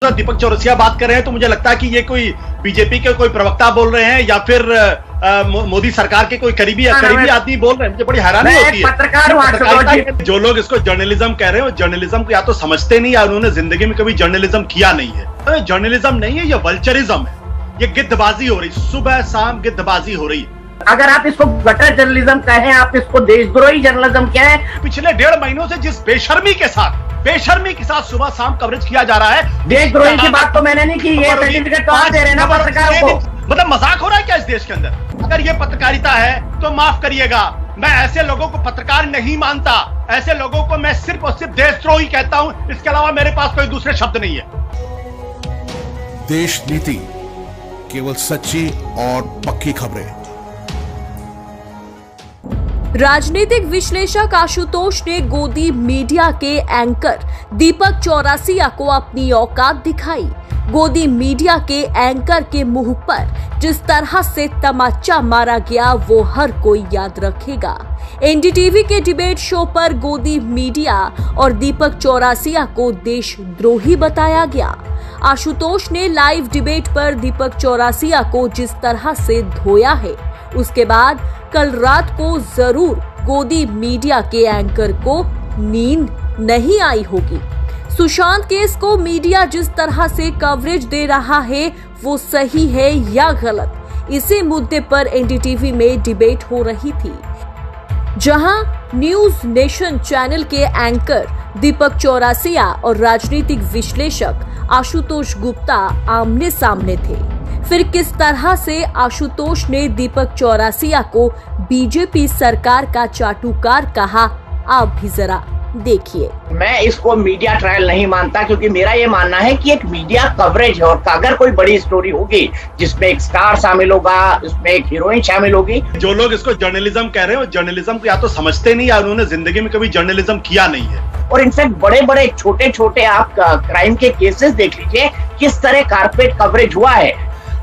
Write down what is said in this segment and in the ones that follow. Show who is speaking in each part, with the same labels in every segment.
Speaker 1: दीपक चौरसिया बात कर रहे हैं तो मुझे लगता है कि ये कोई बीजेपी के कोई प्रवक्ता बोल रहे हैं या फिर मोदी सरकार के कोई करीबी आदमी बोल रहे हैं। मुझे बड़ी हैरानी होती है। पत्रकार जो लोग इसको जर्नलिज्म कह रहे हैं, जर्नलिज्म को या तो समझते नहीं या उन्होंने जिंदगी में कभी जर्नलिज्म किया नहीं है। जर्नलिज्म नहीं है, ये वल्चरिज्म है, ये गिद्धबाजी हो रही, सुबह शाम गिद्धबाजी हो रही।
Speaker 2: अगर आप इसको गटर जर्नलिज्म कहें, आप इसको देशद्रोही जर्नलिज्म कहें।
Speaker 1: पिछले 1.5 महीनों से जिस बेशर्मी के साथ सुबह शाम कवरेज किया जा रहा है,
Speaker 2: देशद्रोही की बात तो मैंने नहीं की। ये सर्टिफिकेट तो आप दे रहे हैं ना पत्रकारों को।
Speaker 1: मतलब मजाक हो रहा है क्या इस देश के अंदर? अगर ये पत्रकारिता है तो माफ करिएगा, मैं ऐसे लोगों को पत्रकार नहीं मानता। ऐसे लोगों को मैं सिर्फ और सिर्फ देशद्रोही कहता हूं, इसके अलावा मेरे पास कोई दूसरे शब्द नहीं है।
Speaker 3: देश नीति, केवल सच्ची और पक्की खबरें।
Speaker 4: राजनीतिक विश्लेषक आशुतोष ने गोदी मीडिया के एंकर दीपक चौरसिया को अपनी औकात दिखाई। गोदी मीडिया के एंकर के मुंह पर जिस तरह से तमाचा मारा गया वो हर कोई याद रखेगा। एनडीटीवी के डिबेट शो पर गोदी मीडिया और दीपक चौरसिया को देशद्रोही बताया गया। आशुतोष ने लाइव डिबेट पर दीपक चौरसिया को जिस तरह से धोया है, उसके बाद कल रात को जरूर गोदी मीडिया के एंकर को नींद नहीं आई होगी। सुशांत केस को मीडिया जिस तरह से कवरेज दे रहा है वो सही है या गलत, इसी मुद्दे पर एनडीटीवी में डिबेट हो रही थी, जहां न्यूज नेशन चैनल के एंकर दीपक चौरसिया और राजनीतिक विश्लेषक आशुतोष गुप्ता आमने सामने थे। फिर किस तरह से आशुतोष ने दीपक चौरसिया को बीजेपी सरकार का चाटुकार कहा, आप भी जरा देखिए।
Speaker 2: मैं इसको मीडिया ट्रायल नहीं मानता, क्योंकि मेरा ये मानना है कि एक मीडिया कवरेज है, और अगर कोई बड़ी स्टोरी होगी जिसमें एक स्टार शामिल होगा, उसमें एक हीरोइन शामिल होगी।
Speaker 1: जो लोग इसको जर्नलिज्म कह रहे हैं, जर्नलिज्म को या तो समझते नहीं या उन्होंने जिंदगी में कभी जर्नलिज्म किया नहीं है।
Speaker 2: और इनफैक्ट बड़े बड़े छोटे छोटे आप क्राइम के केसेस देख लीजिए, किस तरह कारपेट कवरेज हुआ है।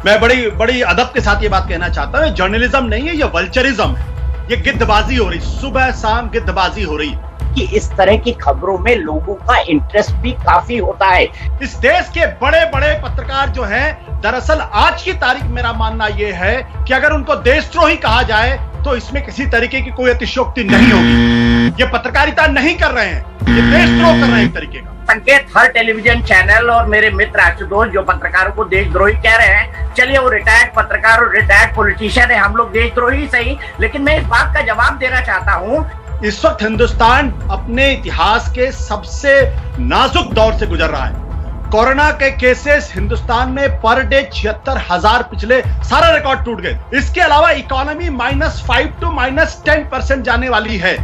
Speaker 1: मैं बड़ी अदब के साथ ये बात कहना चाहता हूँ, जर्नलिज्म नहीं है, ये वल्चरिज्म है, ये गिद्धबाजी हो रही, सुबह शाम गिद्धबाजी हो रही।
Speaker 2: कि इस तरह की खबरों में लोगों का इंटरेस्ट भी काफी होता है।
Speaker 1: इस देश के बड़े बड़े पत्रकार जो हैं, दरअसल आज की तारीख मेरा मानना यह है कि अगर उनको देशद्रोही कहा जाए तो इसमें किसी तरीके की कोई अतिशयोक्ति नहीं होगी। ये पत्रकारिता नहीं कर रहे हैं, ये देशद्रोह कर रहे हैं एक तरीके का।
Speaker 2: संकेत हर टेलीविजन चैनल और मेरे मित्र आशुतोष जो पत्रकारों को देशद्रोही कह रहे हैं, चलिए वो रिटायर्ड पत्रकार और रिटायर्ड पॉलिटिशियन है, हम लोग देशद्रोही सही, लेकिन मैं इस बात का जवाब देना चाहता हूँ।
Speaker 1: इस वक्त हिंदुस्तान अपने इतिहास के सबसे नाजुक दौर से गुजर रहा है। कोरोना के केसेस हिंदुस्तान में पर डे 76,000, पिछले सारा रिकॉर्ड टूट गए। इसके अलावा इकोनॉमी -5 to -10% जाने वाली है।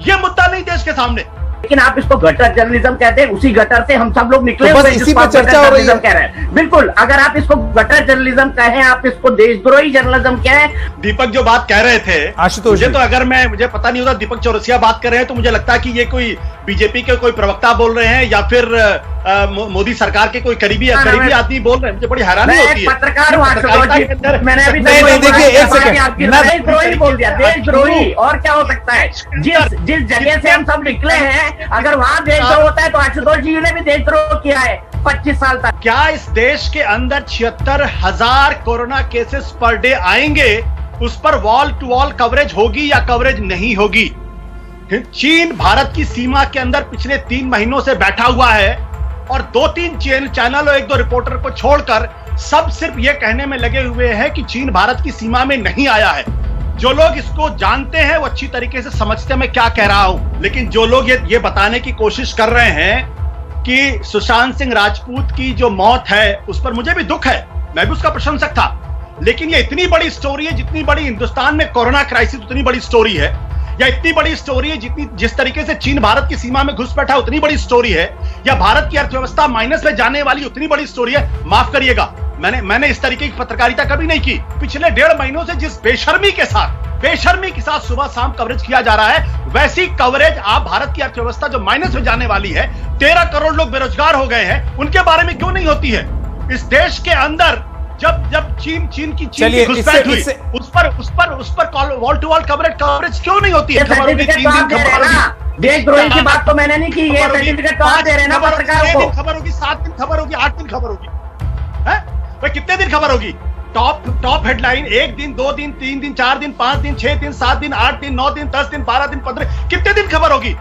Speaker 1: यह मुद्दा नहीं देश के सामने,
Speaker 2: लेकिन आप इसको गटर जर्नलिज्म कहते हैं, उसी गटर से हम सब लोग निकले
Speaker 5: तो
Speaker 2: हुए
Speaker 5: बस इसी पे चर्चा हो रही है।
Speaker 2: कह रहे हैं। बिल्कुल, अगर आप इसको गटर जर्नलिज्म कहें, आप इसको देशद्रोही जर्नलिज्म कहें।
Speaker 1: दीपक जो बात कह रहे थे
Speaker 5: आशुतोष,
Speaker 1: मुझे तो अगर मुझे पता नहीं होता, दीपक चौरसिया बात कर रहे हैं तो मुझे लगता है कि ये कोई बीजेपी के कोई प्रवक्ता बोल रहे हैं या फिर मोदी सरकार के कोई करीबी आदमी बोल रहे हैं। मुझे बड़ी हैरानी होती है।
Speaker 2: पत्रकार मैंने अभी
Speaker 5: देखिए एक सेकंड,
Speaker 2: देशद्रोही बोल दिया, देशद्रोही और क्या हो सकता है? जिस जगह से हम सब निकले हैं, अगर वहाँ देशद्रोह होता है तो आशुतोष जी ने भी देशद्रोह किया है 25 साल तक।
Speaker 1: क्या इस देश के अंदर 76,000 कोरोना केसेस पर डे आएंगे, उस पर वॉल टू वॉल कवरेज होगी या कवरेज नहीं होगी? चीन भारत की सीमा के अंदर पिछले 3 महीनों से बैठा हुआ है और 2-3 चैनल और 1-2 रिपोर्टर को छोड़कर सब सिर्फ ये कहने में लगे हुए हैं कि चीन भारत की सीमा में नहीं आया है। जो लोग इसको जानते हैं वो अच्छी तरीके से समझते हैं मैं क्या कह रहा हूं, लेकिन जो लोग ये बताने की कोशिश कर रहे हैं कि सुशांत सिंह राजपूत की जो मौत है उस पर मुझे भी दुख है, मैं भी उसका प्रशंसक था, लेकिन ये इतनी बड़ी स्टोरी है, जितनी बड़ी हिंदुस्तान में कोरोना क्राइसिस उतनी बड़ी स्टोरी है, या इतनी बड़ी स्टोरी है जिस तरीके से चीन भारत की सीमा में घुस बैठा उतनी बड़ी स्टोरी है, या भारत की अर्थव्यवस्था माइनस में जाने वाली उतनी बड़ी स्टोरी है। माफ करिएगा, मैंने इस तरीके की पत्रकारिता कभी नहीं की। पिछले 1.5 महीनों से जिस बेशर्मी के साथ सुबह शाम कवरेज किया जा रहा है, वैसी कवरेज आप भारत की अर्थव्यवस्था जो माइनस में जाने वाली है, 13 करोड़ लोग बेरोजगार हो गए हैं, उनके बारे में क्यों नहीं होती है? इस देश के अंदर जब चीन की घुसपैठ हुई, उस पर वॉल टू वॉल कवरेज क्यों नहीं होती है?
Speaker 2: देशद्रोही की बात तो मैंने नहीं की, ये सर्टिफिकेट तो आप दे रहे हैं ना पत्रकारों को।
Speaker 1: खबर होगी, 7 दिन खबर होगी, 8 दिन खबर होगी, है भाई? कितने दिन खबर होगी? टॉप हेडलाइन 1 दिन, 2 दिन, 3 दिन, 4 दिन, 5 दिन, 6 दिन, 7 दिन, 8 दिन, 9 दिन, 10 दिन, 12 दिन, 15, कितने दिन खबर होगी?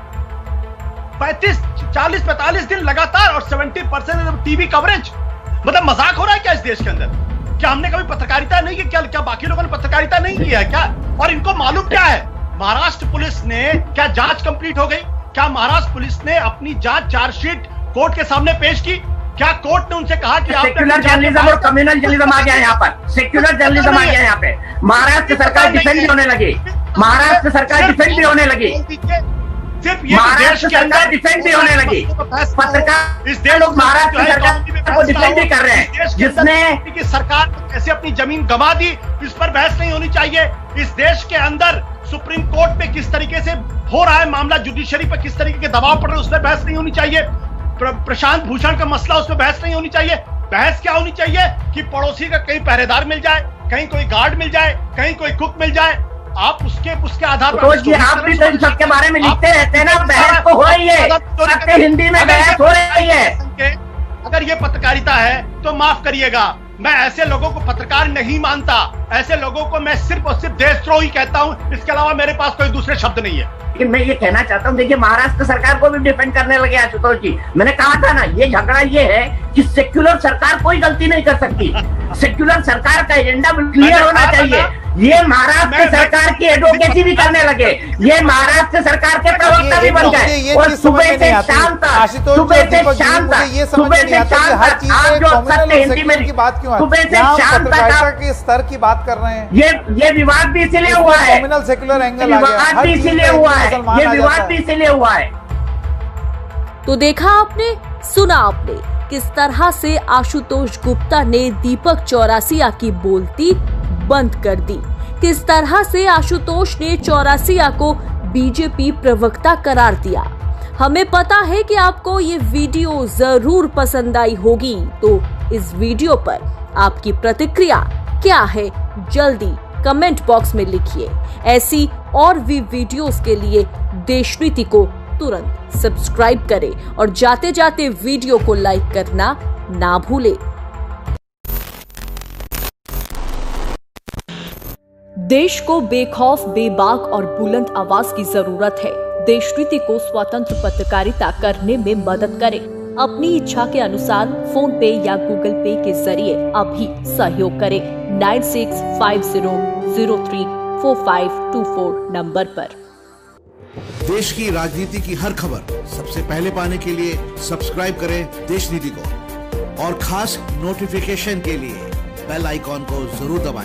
Speaker 1: 35, 40, 45 दिन लगातार और 70% टीवी कवरेज। मतलब मजाक हो रहा है क्या इस देश के अंदर? क्या हमने कभी पत्रकारिता नहीं की? क्या बाकी लोगों ने पत्रकारिता नहीं किया है क्या? और इनको मालूम क्या है? महाराष्ट्र पुलिस ने क्या जांच कंप्लीट हो गई? क्या महाराष्ट्र पुलिस ने अपनी जांच चार्जशीट कोर्ट के सामने पेश की? क्या कोर्ट ने उनसे कहा कि
Speaker 2: सेक्युलर जर्नलिज्म और कम्युनल जर्नलिज्म आ गया यहाँ पर, सेक्युलर जर्नलिज्म आ गया यहाँ पे। महाराष्ट्र सरकार डिफेंड भी होने लगी, महाराष्ट्र सरकार डिफेंड भी होने लगी,
Speaker 1: सिर्फ ये
Speaker 2: महाराष्ट्र सरकार डिफेंड भी होने लगी। पत्रकार
Speaker 1: इस देश
Speaker 2: लोग महाराष्ट्र सरकार को डिफेंड भी कर रहे हैं, जिसने
Speaker 1: कि सरकार कैसे अपनी जमीन गंवा दी, इस पर बहस नहीं होनी चाहिए। इस देश के अंदर सुप्रीम कोर्ट पे किस तरीके से हो रहा है मामला, जुडिशरी पर किस तरीके के दबाव पड़ रहे हैं, उस पर बहस नहीं होनी चाहिए। प्रशांत भूषण का मसला, उस पर बहस नहीं होनी चाहिए। बहस क्या होनी चाहिए कि पड़ोसी का कहीं पहरेदार मिल जाए, कहीं कोई गार्ड मिल जाए, कहीं कोई कुक मिल जाए, आप उसके आधार पर
Speaker 2: आप भी तो इन सबके बारे में लिखते रहते हैं ना। बहस तो हो रही है, हिंदी में बहस हो रही है।
Speaker 1: अगर ये पत्रकारिता है तो माफ करिएगा, मैं ऐसे लोगों को पत्रकार नहीं मानता। ऐसे लोगों को मैं सिर्फ और सिर्फ देशद्रोही कहता हूं, इसके अलावा मेरे पास कोई दूसरे शब्द नहीं है।
Speaker 2: लेकिन मैं ये कहना चाहता हूँ, देखिए महाराष्ट्र सरकार को भी डिफेंड करने लगे आशुतोष जी। मैंने कहा था ना, ये झगड़ा ये है कि सेक्युलर सरकार कोई गलती नहीं कर सकती, सेक्युलर सरकार का एजेंडा क्लियर होना चाहिए। ये महाराष्ट्र सरकार की एडवोकेसी भी करने लगे, ये महाराष्ट्र सरकार के प्रवक्ता भी बन गए। और सुबह से शाम तक, सुबह से शाम तक, सुबह से शाम तक आप जो सत्य हिंदी में सुबह से शाम तक
Speaker 5: के स्तर की बात कर रहे हैं।
Speaker 2: ये विवाद भी इसीलिए हुआ है,
Speaker 5: कम्युनल सेक्युलर एंगल
Speaker 2: विवाद भी इसीलिए हुआ है, ये विवाद भी इसीलिए हुआ है।
Speaker 4: तो देखा आपने, सुना आपने किस तरह से आशुतोष गुप्ता ने दीपक चौरासिया की बोलती बंद कर दी, किस तरह से आशुतोष ने चौरासिया को बीजेपी प्रवक्ता करार दिया। हमें पता है कि आपको ये वीडियो जरूर पसंद आई होगी, तो इस वीडियो पर आपकी प्रतिक्रिया क्या है जल्दी कमेंट बॉक्स में लिखिए। ऐसी और भी वीडियोस के लिए देशनीति को तुरंत सब्सक्राइब करें और जाते जाते वीडियो को लाइक करना ना भूलें। देश को बेखौफ, बेबाक और बुलंद आवाज की जरूरत है। देशनीति को स्वतंत्र पत्रकारिता करने में मदद करें। अपनी इच्छा के अनुसार फोन पे या गूगल पे के जरिए अभी सहयोग करें 9650034524 नंबर पर।
Speaker 3: देश की राजनीति की हर खबर सबसे पहले पाने के लिए सब्सक्राइब करें देशनीति को और खास नोटिफिकेशन के लिए बेल आइकॉन को जरूर दबाएं।